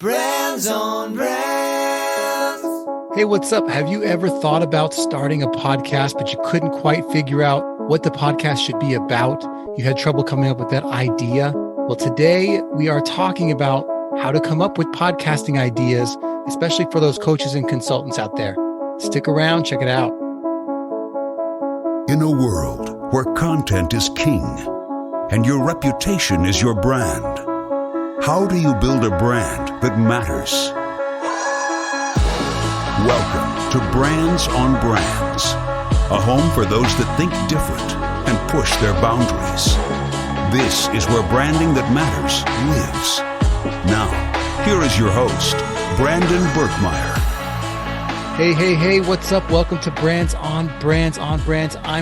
Brands on Brands. Hey, what's up? Have you ever thought about starting a podcast, but you couldn't quite figure out what the podcast should be about? You had trouble coming up with that idea? Well, today we are talking about how to come up with podcasting ideas, especially for those coaches and consultants out there. Stick around, check it out. In a world where content is king and your reputation is your brand, how do you build a brand that matters? Welcome to Brands on Brands, a home for those that think different and push their boundaries. This is where branding that matters lives. Now, here is your host, Brandon Birkmeyer. Hey, what's up? Welcome to Brands on Brands. I'm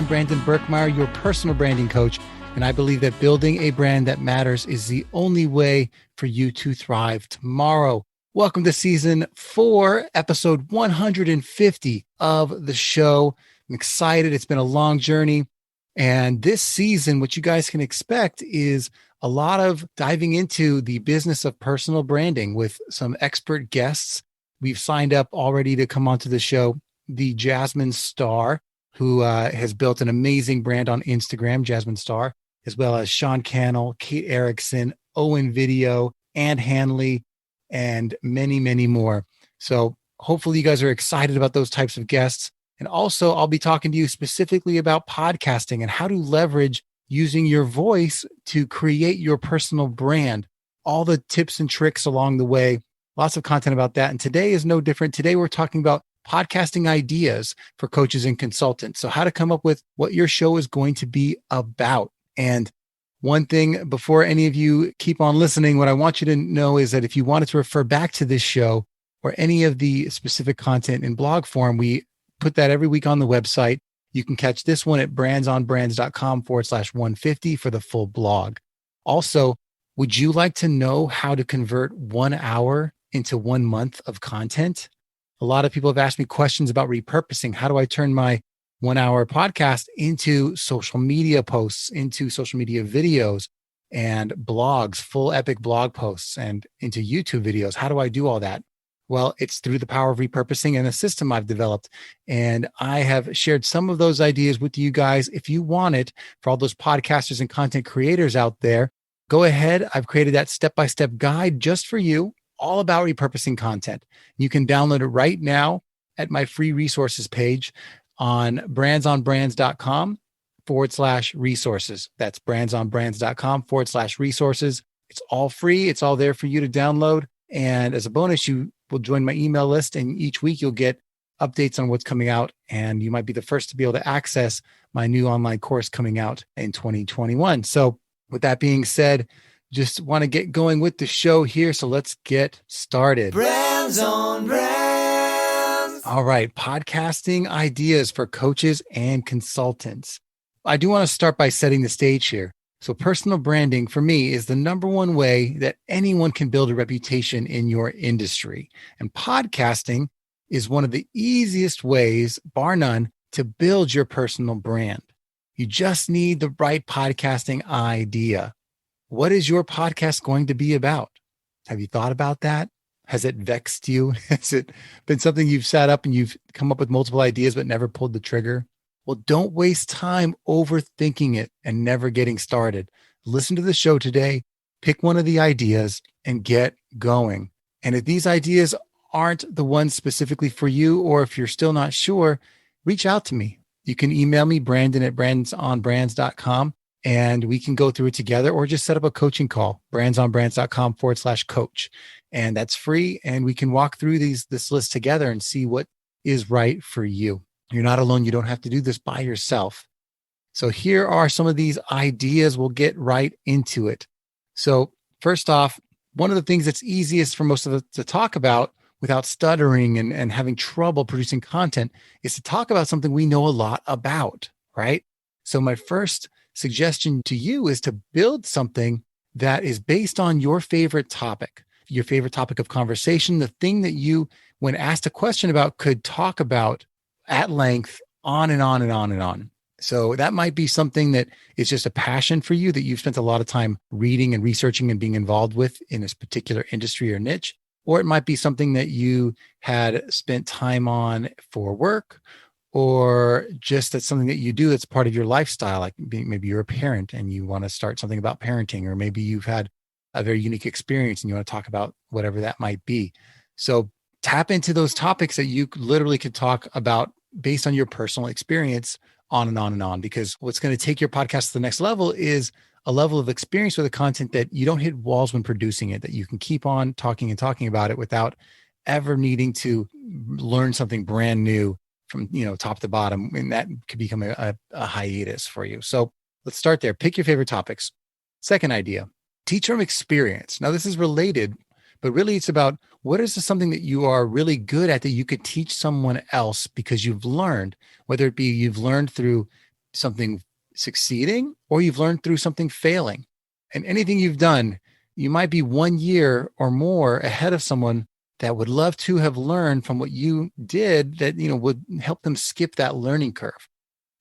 Brandon Birkmeyer, your personal branding coach, and I believe that building a brand that matters is the only way for you to thrive tomorrow. Welcome to season 4, episode 150 of the show. I'm excited. It's been a long journey. And this season, what you guys can expect is a lot of diving into the business of personal branding with some expert guests. We've signed up already to come onto the show, the Jasmine Star, who has built an amazing brand on Instagram, Jasmine Star, as well as Sean Cannell, Kate Erickson, Owen Video, Ann Hanley, and many, many more. So hopefully you guys are excited about those types of guests. And also I'll be talking to you specifically about podcasting and how to leverage using your voice to create your personal brand, all the tips and tricks along the way. Lots of content about that. And today is no different. Today, we're talking about podcasting ideas for coaches and consultants. So how to come up with what your show is going to be about. And one thing before any of you keep on listening, what I want you to know is that if you wanted to refer back to this show or any of the specific content in blog form, we put that every week on the website. You can catch this one at brandsonbrands.com/150 for the full blog. Also, would you like to know how to convert 1 hour into 1 month of content? A lot of people have asked me questions about repurposing. How do I turn my 1 hour podcast into social media posts, into social media videos and blogs, full epic blog posts, and into YouTube videos? How do I do all that? Well, it's through the power of repurposing and a system I've developed. And I have shared some of those ideas with you guys. If you want it, for all those podcasters and content creators out there, go ahead. I've created that step-by-step guide just for you, all about repurposing content. You can download it right now at my free resources page on brandsonbrands.com/resources. That's brandsonbrands.com/resources. It's all free. It's all there for you to download. And as a bonus, you will join my email list, and each week you'll get updates on what's coming out. And you might be the first to be able to access my new online course coming out in 2021. So with that being said, just want to get going with the show here. So let's get started. Brands on Brands. All right. Podcasting ideas for coaches and consultants. I do want to start by setting the stage here. So personal branding for me is the number one way that anyone can build a reputation in your industry. And podcasting is one of the easiest ways, bar none, to build your personal brand. You just need the right podcasting idea. What is your podcast going to be about? Have you thought about that? Has it vexed you? Has it been something you've sat up and you've come up with multiple ideas but never pulled the trigger? Well, don't waste time overthinking it and never getting started. Listen to the show today, pick one of the ideas and get going. And if these ideas aren't the ones specifically for you, or if you're still not sure, reach out to me. You can email me, brandon@brandsonbrands.com, and we can go through it together, or just set up a coaching call, brandsonbrands.com/coach. And that's free. And we can walk through this list together and see what is right for you. You're not alone. You don't have to do this by yourself. So here are some of these ideas. We'll get right into it. So first off, one of the things that's easiest for most of us to talk about without stuttering and having trouble producing content is to talk about something we know a lot about, right? So my first suggestion to you is to build something that is based on your favorite topic of conversation, the thing that you, when asked a question about, could talk about at length, on and on and on and on. So that might be something that is just a passion for you that you've spent a lot of time reading and researching and being involved with in this particular industry or niche. or it might be something that you had spent time on for work, or just that's something that you do that's part of your lifestyle. Like maybe you're a parent and you want to start something about parenting, or maybe you've had a very unique experience and you want to talk about whatever that might be. So tap into those topics that you literally could talk about based on your personal experience, on and on and on. Because what's going to take your podcast to the next level is a level of experience with the content that you don't hit walls when producing it, that you can keep on talking and talking about it without ever needing to learn something brand new from, top to bottom. And that could become a hiatus for you. So let's start there. Pick your favorite topics. Second idea, teach from experience. Now, this is related, but really it's about what is something that you are really good at that you could teach someone else because you've learned, whether it be you've learned through something succeeding or you've learned through something failing. And anything you've done, you might be 1 year or more ahead of someone that would love to have learned from what you did that, would help them skip that learning curve.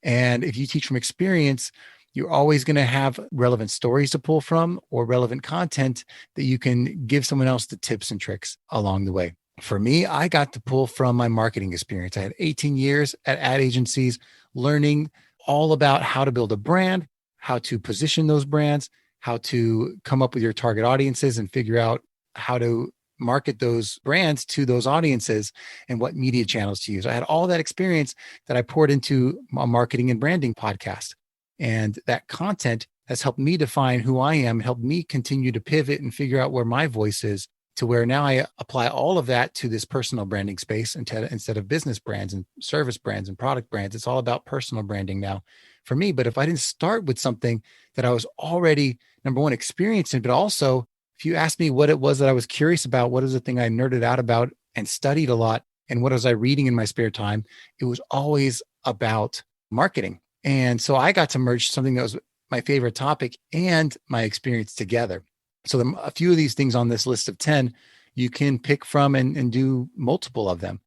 And if you teach from experience, you're always going to have relevant stories to pull from or relevant content that you can give someone else the tips and tricks along the way. For me, I got to pull from my marketing experience. I had 18 years at ad agencies learning all about how to build a brand, how to position those brands, how to come up with your target audiences and figure out how to market those brands to those audiences and what media channels to use. I had all that experience that I poured into a marketing and branding podcast. And that content has helped me define who I am, helped me continue to pivot and figure out where my voice is, to where now I apply all of that to this personal branding space instead of business brands and service brands and product brands. It's all about personal branding now for me. But if I didn't start with something that I was already, number one, experiencing, but also if you asked me what it was that I was curious about, what is the thing I nerded out about and studied a lot, and what was I reading in my spare time, it was always about marketing. And so I got to merge something that was my favorite topic and my experience together. So a few of these things on this list of 10, you can pick from and do multiple of them.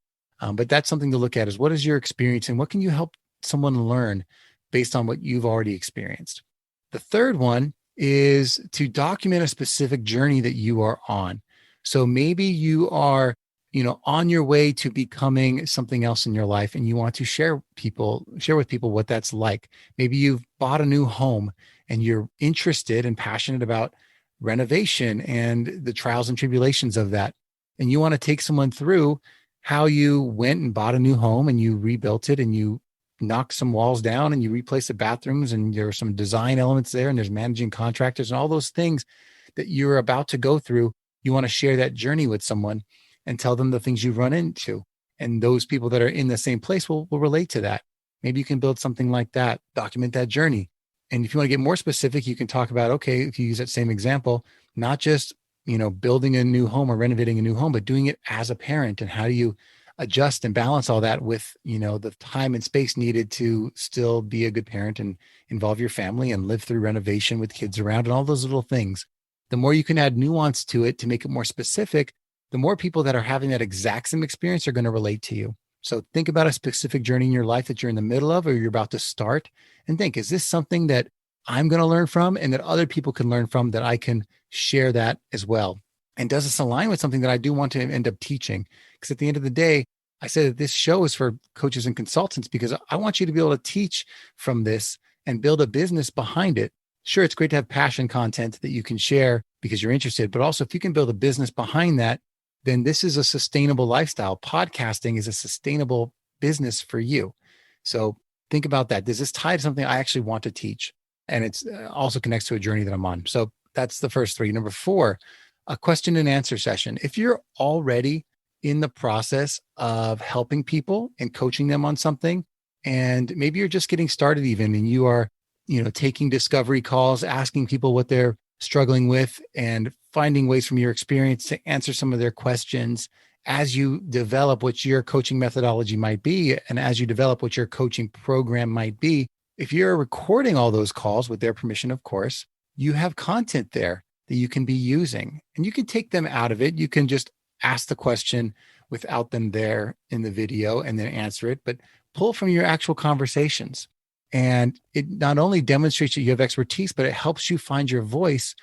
But that's something to look at is what is your experience and what can you help someone learn based on what you've already experienced. The third one is to document a specific journey that you are on. So maybe you are on your way to becoming something else in your life and you want to share with people what that's like. Maybe you've bought a new home and you're interested and passionate about renovation and the trials and tribulations of that. And you want to take someone through how you went and bought a new home and you rebuilt it and you knocked some walls down and you replaced the bathrooms and there are some design elements there and there's managing contractors and all those things that you're about to go through. You want to share that journey with someone and tell them the things you've run into. And those people that are in the same place will relate to that. Maybe you can build something like that, document that journey. And if you want to get more specific, you can talk about, okay, if you use that same example, not just, building a new home or renovating a new home, but doing it as a parent. And how do you adjust and balance all that with, the time and space needed to still be a good parent and involve your family and live through renovation with kids around and all those little things. The more you can add nuance to it to make it more specific, the more people that are having that exact same experience are going to relate to you. So think about a specific journey in your life that you're in the middle of or you're about to start and think, is this something that I'm going to learn from and that other people can learn from, that I can share that as well? And does this align with something that I do want to end up teaching? Because at the end of the day, I say that this show is for coaches and consultants because I want you to be able to teach from this and build a business behind it. Sure, it's great to have passion content that you can share because you're interested, but also if you can build a business behind that, then this is a sustainable lifestyle. Podcasting is a sustainable business for you. So think about that. Does this tie to something I actually want to teach? And it's also connects to a journey that I'm on. So that's the first three. Number 4, a question and answer session. If you're already in the process of helping people and coaching them on something, and maybe you're just getting started even, and you are, taking discovery calls, asking people what they're struggling with and finding ways from your experience to answer some of their questions as you develop what your coaching methodology might be. And as you develop what your coaching program might be, if you're recording all those calls with their permission, of course, you have content there that you can be using and you can take them out of it. You can just ask the question without them there in the video and then answer it, but pull from your actual conversations. And it not only demonstrates that you have expertise, but it helps you find your voice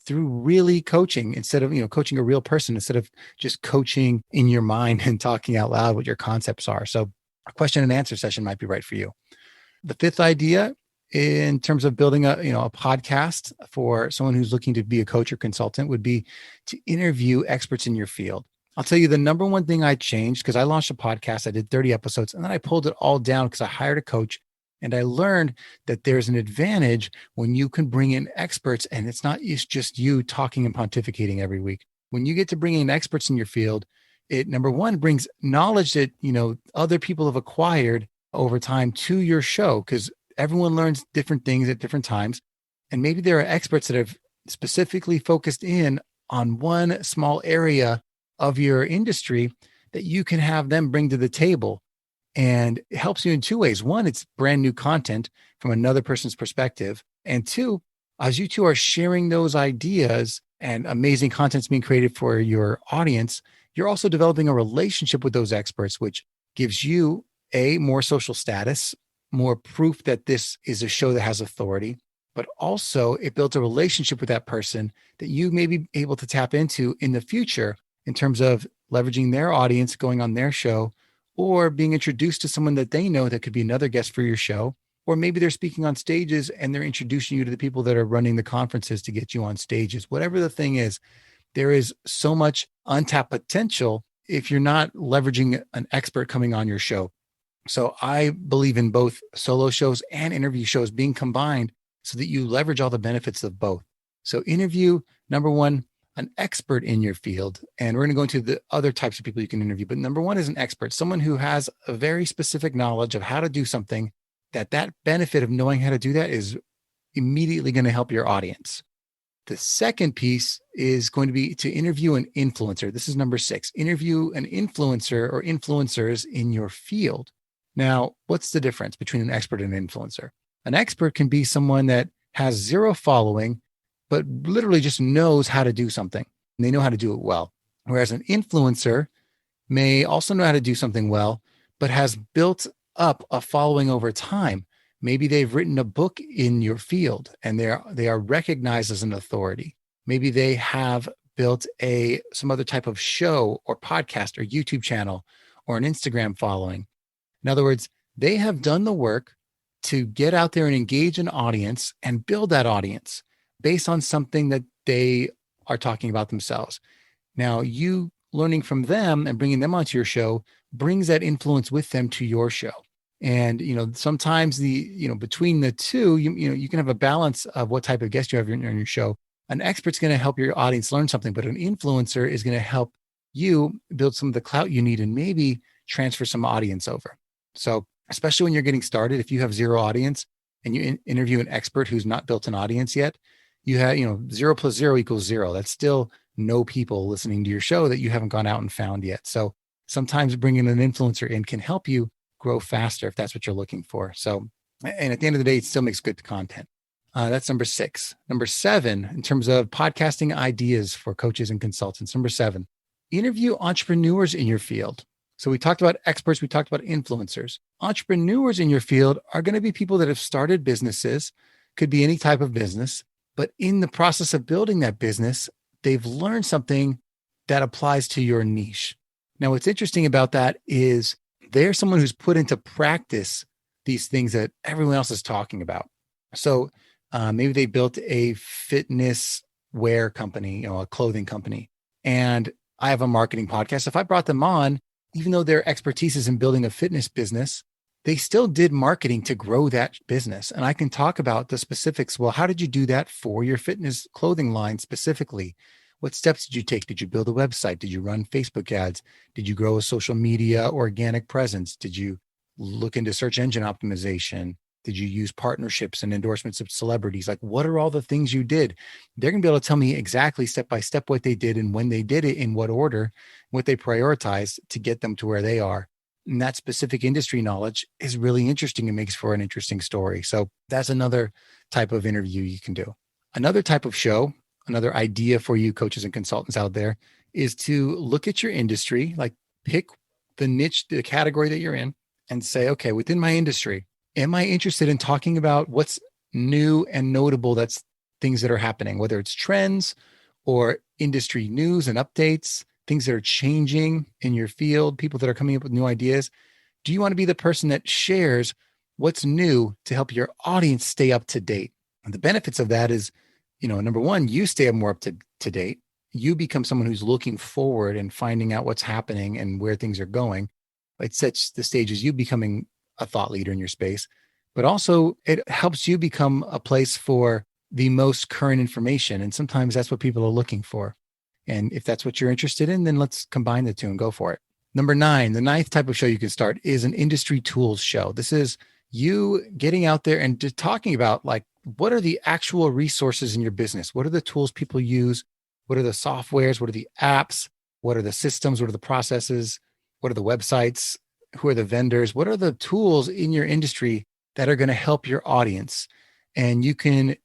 through really coaching instead of, coaching a real person instead of just coaching in your mind and talking out loud what your concepts are. So a question and answer session might be right for you. The fifth idea in terms of building a podcast for someone who's looking to be a coach or consultant would be to interview experts in your field. I'll tell you the number one thing I changed, because I launched a podcast, I did 30 episodes, and then I pulled it all down because I hired a coach. And I learned that there's an advantage when you can bring in experts and it's just you talking and pontificating every week. When you get to bring in experts in your field, it, number one, brings knowledge that, other people have acquired over time to your show, because everyone learns different things at different times. And maybe there are experts that have specifically focused in on one small area of your industry that you can have them bring to the table. And it helps you in two ways. One, it's brand new content from another person's perspective. And two, as you two are sharing those ideas and amazing content's being created for your audience, you're also developing a relationship with those experts, which gives you more social status, more proof that this is a show that has authority, but also it builds a relationship with that person that you may be able to tap into in the future in terms of leveraging their audience, going on their show, or being introduced to someone that they know that could be another guest for your show. Or maybe they're speaking on stages and they're introducing you to the people that are running the conferences to get you on stages. Whatever the thing is, there is so much untapped potential if you're not leveraging an expert coming on your show. So I believe in both solo shows and interview shows being combined so that you leverage all the benefits of both. So interview, number one, an expert in your field. And we're going to go into the other types of people you can interview. But number one is an expert, someone who has a very specific knowledge of how to do something, that benefit of knowing how to do that is immediately going to help your audience. The second piece is going to be to interview an influencer. This is number 6. Interview an influencer or influencers in your field. Now, what's the difference between an expert and an influencer? An expert can be someone that has zero following, but literally just knows how to do something. And they know how to do it well. Whereas an influencer may also know how to do something well, but has built up a following over time. Maybe they've written a book in your field and they are recognized as an authority. Maybe they have built some other type of show or podcast or YouTube channel or an Instagram following. In other words, they have done the work to get out there and engage an audience and build that audience based on something that they are talking about themselves. Now, you learning from them and bringing them onto your show brings that influence with them to your show. And, sometimes between the two, you can have a balance of what type of guest you have on your show. An expert's going to help your audience learn something, but an influencer is going to help you build some of the clout you need and maybe transfer some audience over. So especially when you're getting started, if you have zero audience and you interview an expert who's not built an audience yet, you have, 0 plus 0 equals 0. That's still no people listening to your show that you haven't gone out and found yet. So sometimes bringing an influencer in can help you grow faster if that's what you're looking for. So, and at the end of the day, it still makes good content. That's number 6. Number 7, in terms of podcasting ideas for coaches and consultants. Number 7, interview entrepreneurs in your field. So we talked about experts, we talked about influencers. Entrepreneurs in your field are going to be people that have started businesses, could be any type of business, but in the process of building that business, they've learned something that applies to your niche. Now, what's interesting about that is they're someone who's put into practice these things that everyone else is talking about. So maybe they built a fitness wear company, a clothing company, and I have a marketing podcast. If I brought them on, even though their expertise is in building a fitness business, they still did marketing to grow that business. And I can talk about the specifics. Well, how did you do that for your fitness clothing line specifically? What steps did you take? Did you build a website? Did you run Facebook ads? Did you grow a social media organic presence? Did you look into search engine optimization? Did you use partnerships and endorsements of celebrities? Like, what are all the things you did? They're going to be able to tell me exactly step by step what they did and when they did it, in what order, what they prioritized to get them to where they are. And that specific industry knowledge is really interesting and makes for an interesting story. So that's another type of interview you can do. Another type of show, another idea for you coaches and consultants out there, is to look at your industry, like pick the niche, the category that you're in, and say, okay, within my industry, am I interested in talking about what's new and notable that's things that are happening, whether it's trends or industry news and updates, things that are changing in your field, people that are coming up with new ideas? Do you want to be the person that shares what's new to help your audience stay up to date? And the benefits of that is, number one, you stay more up to date. You become someone who's looking forward and finding out what's happening and where things are going. It sets the stage as you becoming a thought leader in your space, but also it helps you become a place for the most current information. And sometimes that's what people are looking for. And if that's what you're interested in, then let's combine the two and go for it. Number 9, the 9th type of show you can start is an industry tools show. This is you getting out there and just talking about what are the actual resources in your business? What are the tools people use? What are the softwares? What are the apps? What are the systems? What are the processes? What are the websites? Who are the vendors? What are the tools in your industry that are going to help your audience? And you can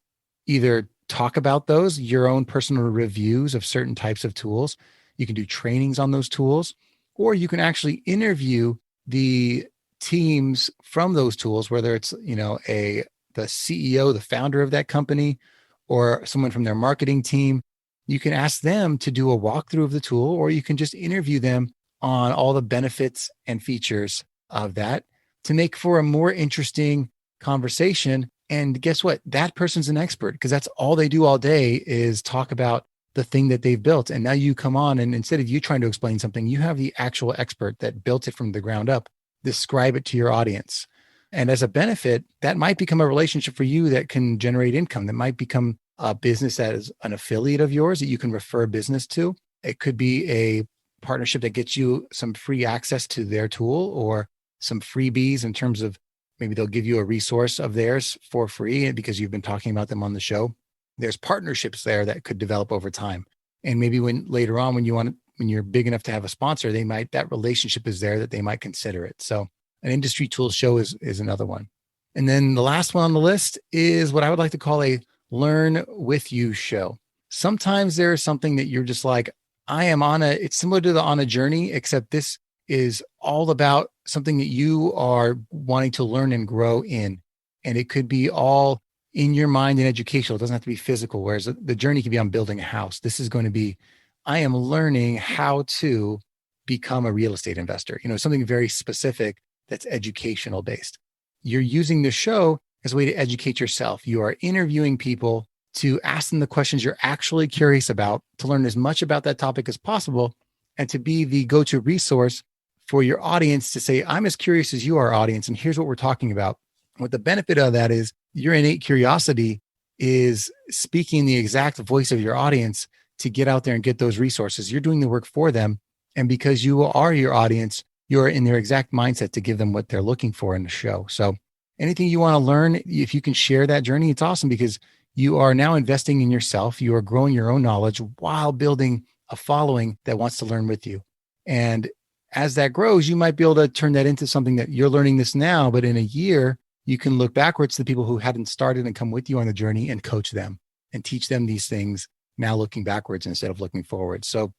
either talk about those, your own personal reviews of certain types of tools. You can do trainings on those tools, or you can actually interview the teams from those tools, whether it's, the CEO, the founder of that company, or someone from their marketing team. You can ask them to do a walkthrough of the tool, or you can just interview them on all the benefits and features of that to make for a more interesting conversation. And guess what? That person's an expert because that's all they do all day is talk about the thing that they've built. And now you come on and instead of you trying to explain something, you have the actual expert that built it from the ground up, describe it to your audience. And as a benefit, that might become a relationship for you that can generate income. That might become a business that is an affiliate of yours that you can refer business to. It could be a partnership that gets you some free access to their tool or some freebies in terms of maybe they'll give you a resource of theirs for free because you've been talking about them on the show. There's partnerships there that could develop over time. And maybe when later on, when you're big enough to have a sponsor, that relationship is there that they might consider it. So an industry tools show is another one. And then the last one on the list is what I would like to call a learn with you show. Sometimes there is something that you're just like, it's similar to the on a journey, except this is all about something that you are wanting to learn and grow in. And it could be all in your mind and educational. It doesn't have to be physical. Whereas the journey could be on building a house. This is going to be, I am learning how to become a real estate investor, something very specific that's educational based. You're using the show as a way to educate yourself. You are interviewing people to ask them the questions you're actually curious about, to learn as much about that topic as possible, and to be the go-to resource for your audience to say, I'm as curious as you are, audience, and here's what we're talking about. What the benefit of that is your innate curiosity is speaking the exact voice of your audience to get out there and get those resources. You're doing the work for them. And because you are your audience, you're in their exact mindset to give them what they're looking for in the show. So anything you want to learn, if you can share that journey, it's awesome because you are now investing in yourself. You are growing your own knowledge while building a following that wants to learn with you. And as that grows, you might be able to turn that into something that you're learning this now, but in a year, you can look backwards to people who hadn't started and come with you on the journey and coach them and teach them these things now looking backwards instead of looking forward. So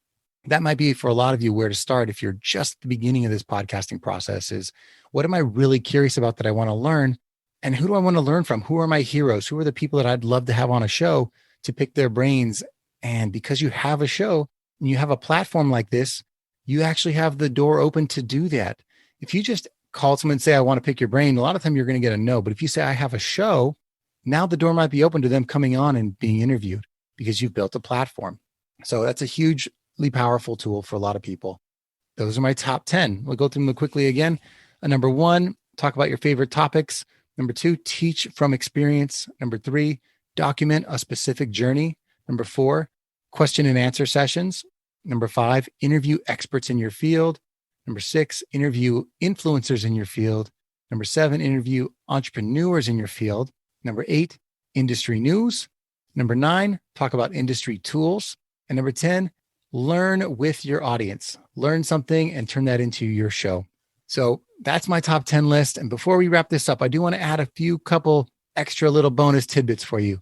that might be for a lot of you where to start if you're just at the beginning of this podcasting process is what am I really curious about that I want to learn? And who do I want to learn from? Who are my heroes? Who are the people that I'd love to have on a show to pick their brains? And because you have a show and you have a platform like this, you actually have the door open to do that. If you just call someone and say, I want to pick your brain, a lot of time you're going to get a no. But if you say, I have a show, now the door might be open to them coming on and being interviewed because you've built a platform. So that's a hugely powerful tool for a lot of people. Those are my top 10. We'll go through them quickly again. Number 1, talk about your favorite topics. Number 2, teach from experience. Number 3, document a specific journey. Number 4, question and answer sessions. Number 5, interview experts in your field. Number 6, interview influencers in your field. Number 7, interview entrepreneurs in your field. Number 8, industry news. Number 9, talk about industry tools. And number 10, learn with your audience. Learn something and turn that into your show. So that's my top 10 list. And before we wrap this up, I do want to add a couple extra little bonus tidbits for you.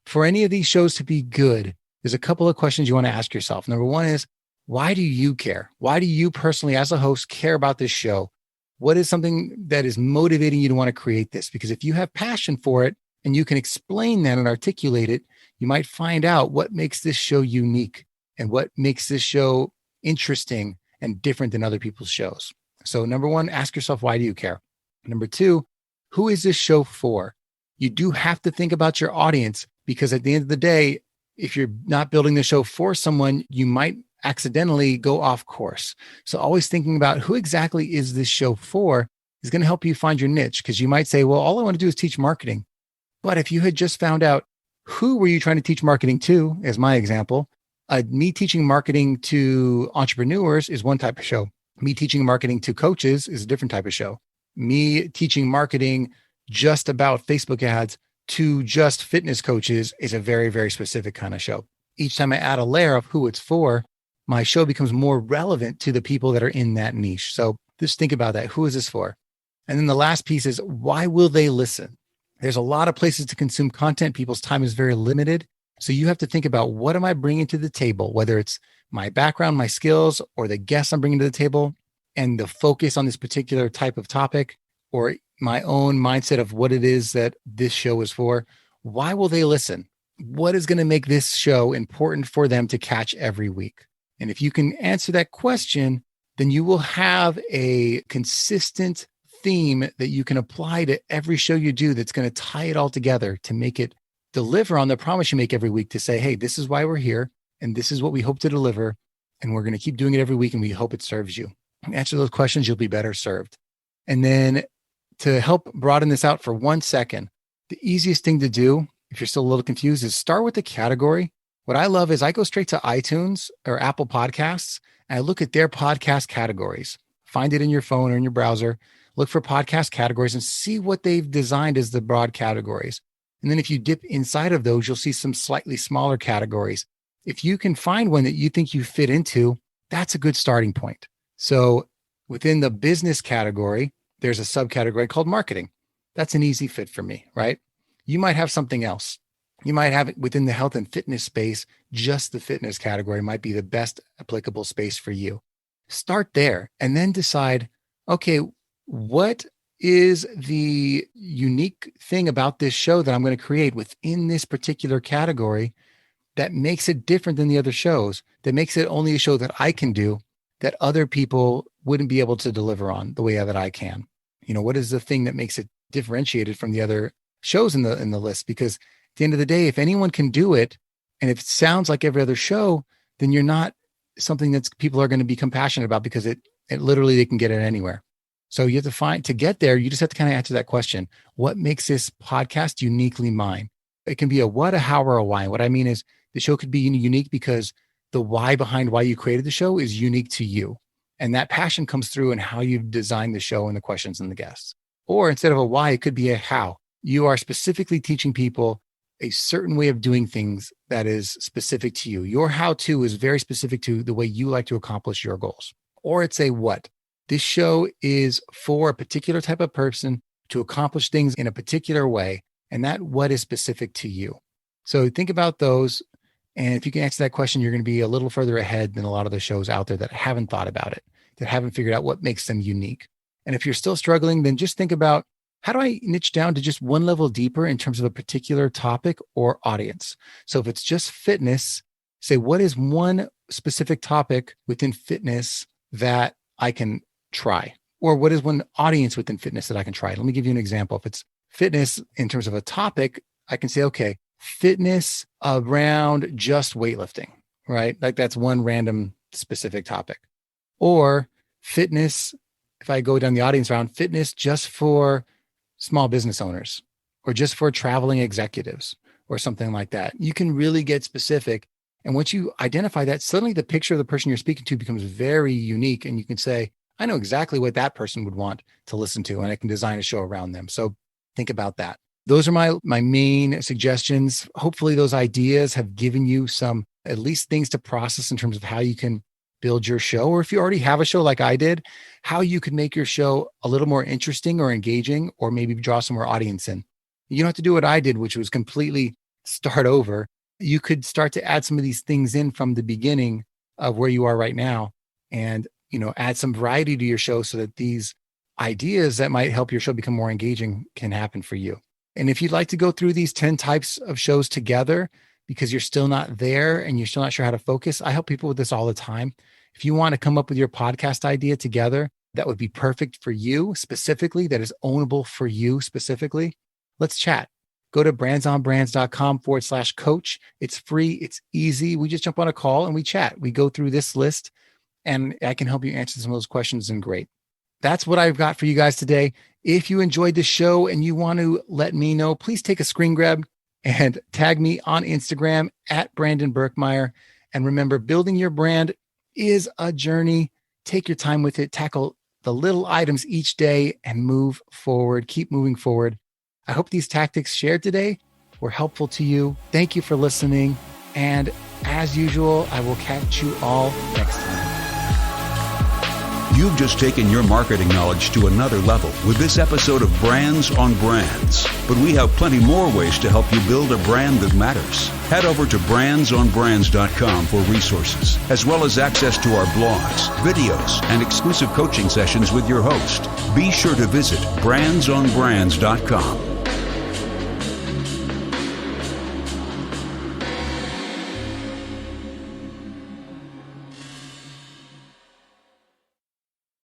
For any of these shows to be good, there's a couple of questions you want to ask yourself. Number 1 is, why do you care? Why do you personally, as a host, care about this show? What is something that is motivating you to want to create this? Because if you have passion for it and you can explain that and articulate it, you might find out what makes this show unique and what makes this show interesting and different than other people's shows. So number one, ask yourself, why do you care? Number two, who is this show for? You do have to think about your audience, because at the end of the day, if you're not building the show for someone, you might accidentally go off course. So always thinking about who exactly is this show for is going to help you find your niche, because you might say, well, all I want to do is teach marketing. But if you had just found out who were you trying to teach marketing to, as my example, me teaching marketing to entrepreneurs is one type of show. Me teaching marketing to coaches is a different type of show. Me teaching marketing just about Facebook ads to just fitness coaches is a very, very specific kind of show. Each time I add a layer of who it's for, my show becomes more relevant to the people that are in that niche. So just think about that. Who is this for? And then the last piece is, why will they listen? There's a lot of places to consume content. People's time is very limited. So you have to think about, what am I bringing to the table, whether it's my background, my skills, or the guests I'm bringing to the table, and the focus on this particular type of topic, or my own mindset of what it is that this show is for. Why will they listen? What is going to make this show important for them to catch every week? And if you can answer that question, then you will have a consistent theme that you can apply to every show you do, that's going to tie it all together to make it deliver on the promise you make every week, to say, hey, this is why we're here, and this is what we hope to deliver, and we're going to keep doing it every week, and we hope it serves you. Answer those questions, you'll be better served. And then to help broaden this out for 1 second, the easiest thing to do, if you're still a little confused, is start with the category. What I love is I go straight to iTunes or Apple Podcasts, and I look at their podcast categories. Find it in your phone or in your browser, look for podcast categories and see what they've designed as the broad categories. And then if you dip inside of those, you'll see some slightly smaller categories. If you can find one that you think you fit into, that's a good starting point. So within the business category, there's a subcategory called marketing. That's an easy fit for me, right? You might have something else. You might have it within the health and fitness space. Just the fitness category might be the best applicable space for you. Start there and then decide, okay, what is the unique thing about this show that I'm going to create within this particular category that makes it different than the other shows, that makes it only a show that I can do, that other people wouldn't be able to deliver on the way that I can? You know, what is the thing that makes it differentiated from the other shows in the list? Because at the end of the day, if anyone can do it, and if it sounds like every other show, then you're not something that people are going to be compassionate about, because it literally, they can get it anywhere. So you have to find, to get there, you just have to kind of answer that question. What makes this podcast uniquely mine? It can be a what, a how, or a why. What I mean is, the show could be unique because the why behind why you created the show is unique to you. And that passion comes through in how you've designed the show and the questions and the guests. Or instead of a why, it could be a how. You are specifically teaching people a certain way of doing things that is specific to you. Your how-to is very specific to the way you like to accomplish your goals. Or it's a what. This show is for a particular type of person to accomplish things in a particular way. And that what is specific to you. So think about those. And if you can answer that question, you're going to be a little further ahead than a lot of the shows out there that haven't thought about it, that haven't figured out what makes them unique. And if you're still struggling, then just think about, how do I niche down to just one level deeper in terms of a particular topic or audience? So if it's just fitness, say, what is one specific topic within fitness that I can try? Or what is one audience within fitness that I can try? Let me give you an example. If it's fitness in terms of a topic, I can say, okay, fitness around just weightlifting, right? Like that's one random specific topic. Or fitness, if I go down the audience round, fitness just for small business owners, or just for traveling executives, or something like that. You can really get specific. And once you identify that, suddenly the picture of the person you're speaking to becomes very unique. And you can say, I know exactly what that person would want to listen to, and I can design a show around them. So think about that. Those are my main suggestions. Hopefully those ideas have given you some, at least, things to process in terms of how you can build your show. Or if you already have a show like I did, how you could make your show a little more interesting or engaging, or maybe draw some more audience in. You don't have to do what I did, which was completely start over. You could start to add some of these things in from the beginning of where you are right now, and, you know, add some variety to your show so that these ideas that might help your show become more engaging can happen for you. And if you'd like to go through these 10 types of shows together because you're still not there and you're still not sure how to focus, I help people with this all the time. If you want to come up with your podcast idea together, that would be perfect for you specifically, that is ownable for you specifically, let's chat. Go to brandsonbrands.com/coach. It's free. It's easy. We just jump on a call and we chat. We go through this list and I can help you answer some of those questions, and great. That's what I've got for you guys today. If you enjoyed the show and you want to let me know, please take a screen grab and tag me on Instagram at Brandon Berkmeyer. And remember, building your brand is a journey. Take your time with it. Tackle the little items each day and move forward. Keep moving forward. I hope these tactics shared today were helpful to you. Thank you for listening. And as usual, I will catch you all next time. You've just taken your marketing knowledge to another level with this episode of Brands on Brands. But we have plenty more ways to help you build a brand that matters. Head over to brandsonbrands.com for resources, as well as access to our blogs, videos, and exclusive coaching sessions with your host. Be sure to visit brandsonbrands.com.